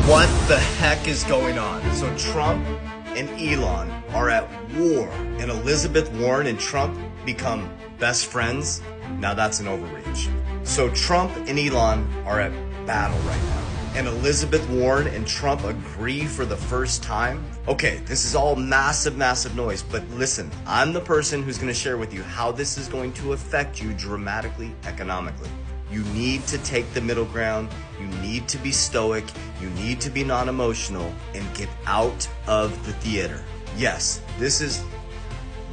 What the heck is going on? So Trump and Elon are at war, and Elizabeth Warren and Trump become best friends? Now that's an overreach. So Trump and Elon are at battle right now, and Elizabeth Warren and Trump agree for the first time? Okay, this is all massive noise, but listen, I'm the person who's going to share with you how this is going to affect you dramatically economically. You need to take the middle ground. You need to be stoic. You need to be non-emotional and get out of the theater. Yes, this is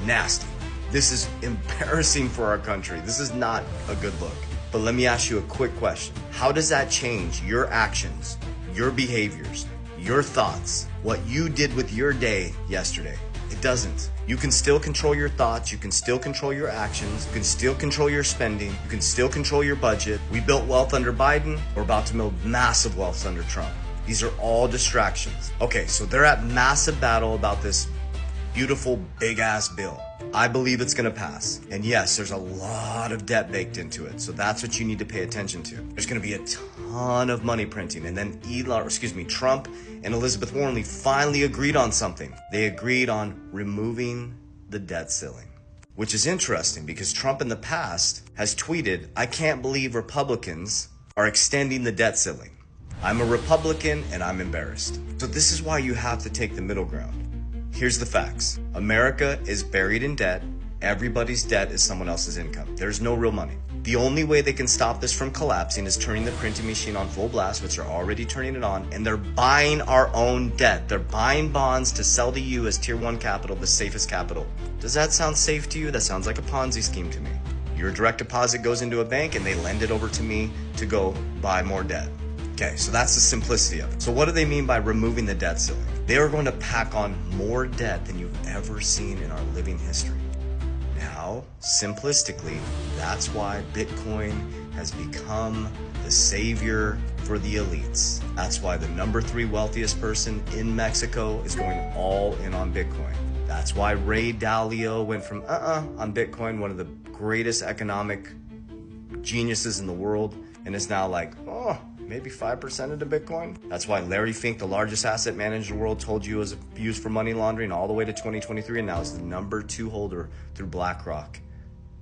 nasty. This is embarrassing for our country. This is not a good look. But let me ask you a quick question. How does that change your actions, your behaviors, your thoughts, what you did with your day yesterday? It doesn't. You can still control your thoughts. You can still control your actions. You can still control your spending. You can still control your budget. We built wealth under Biden. We're about to build massive wealth under Trump. These are all distractions. Okay, so they're at massive battle about this beautiful big ass bill. I believe it's going to pass. And yes, there's a lot of debt baked into it. So that's what you need to pay attention to. There's going to be a ton of money printing. And then Trump and Elizabeth Warren finally agreed on something. They agreed on removing the debt ceiling, which is interesting because Trump in the past has tweeted, "I can't believe Republicans are extending the debt ceiling. I'm a Republican and I'm embarrassed." So this is why you have to take the middle ground. Here's the facts. America is buried in debt. Everybody's debt is someone else's income. There's no real money. The only way they can stop this from collapsing is turning the printing machine on full blast, which they're already turning it on, and they're buying our own debt. They're buying bonds to sell to you as tier 1 capital, the safest capital. Does that sound safe to you? That sounds like a Ponzi scheme to me. Your direct deposit goes into a bank and they lend it over to me to go buy more debt. Okay, so that's the simplicity of it. So what do they mean by removing the debt ceiling? They are going to pack on more debt than you've ever seen in our living history. Now, simplistically, that's why Bitcoin has become the savior for the elites. That's why the number 3 wealthiest person in Mexico is going all in on Bitcoin. That's why Ray Dalio went from on Bitcoin, one of the greatest economic geniuses in the world, and is now like, maybe 5% into Bitcoin. That's why Larry Fink, the largest asset manager in the world, told you it was used for money laundering all the way to 2023, and now is the number 2 holder through BlackRock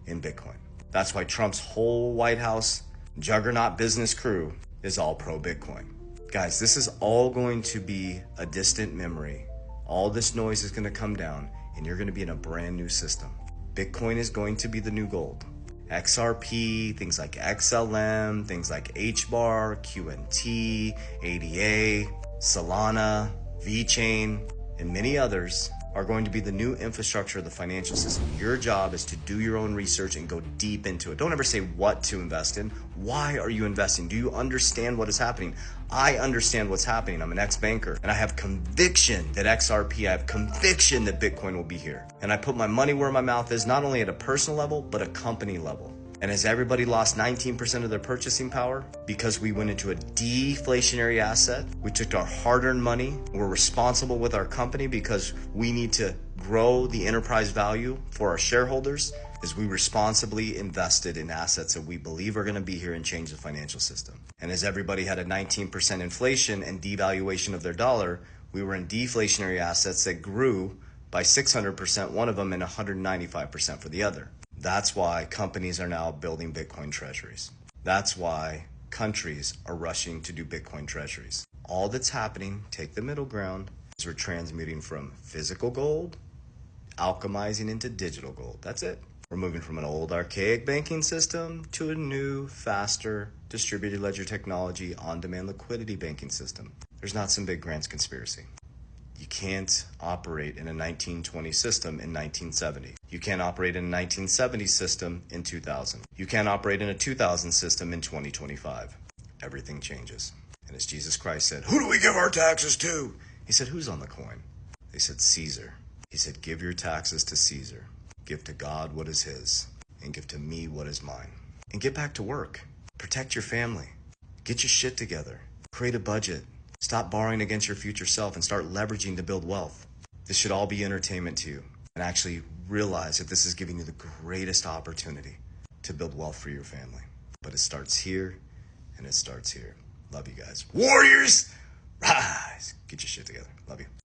in Bitcoin. That's why Trump's whole White House juggernaut business crew is all pro-Bitcoin. Guys, this is all going to be a distant memory. All this noise is going to come down, and you're going to be in a brand new system. Bitcoin is going to be the new gold. XRP, things like XLM, things like HBAR, QNT, ADA, Solana, VeChain, and many others are going to be the new infrastructure of the financial system. Your job is to do your own research and go deep into it. Don't ever say what to invest in. Why are you investing? Do you understand what is happening? I understand what's happening. I'm an ex-banker, and I have conviction that XRP, I have conviction that Bitcoin will be here. And I put my money where my mouth is, not only at a personal level, but a company level. And has everybody lost 19% of their purchasing power? Because we went into a deflationary asset. We took our hard-earned money. We're responsible with our company because we need to grow the enterprise value for our shareholders as we responsibly invested in assets that we believe are going to be here and change the financial system. And as everybody had a 19% inflation and devaluation of their dollar, we were in deflationary assets that grew by 600%, one of them, and 195% for the other. That's why companies are now building Bitcoin treasuries. That's why countries are rushing to do Bitcoin treasuries. All that's happening, take the middle ground, is we're transmuting from physical gold, alchemizing into digital gold. That's it. We're moving from an old archaic banking system to a new, faster, distributed ledger technology, on-demand liquidity banking system. There's not some big grand conspiracy. You can't operate in a 1920 system in 1970. You can't operate in a 1970 system in 2000. You can't operate in a 2000 system in 2025. Everything changes. And as Jesus Christ said, "Who do we give our taxes to?" He said, "Who's on the coin?" They said, "Caesar." He said, "Give your taxes to Caesar. Give to God what is his, and give to me what is mine." And get back to work. Protect your family. Get your shit together. Create a budget. Stop borrowing against your future self and start leveraging to build wealth. This should all be entertainment to you. And actually realize that this is giving you the greatest opportunity to build wealth for your family. But it starts here, and it starts here. Love you guys. Warriors! Rah! Get your shit together. Love you.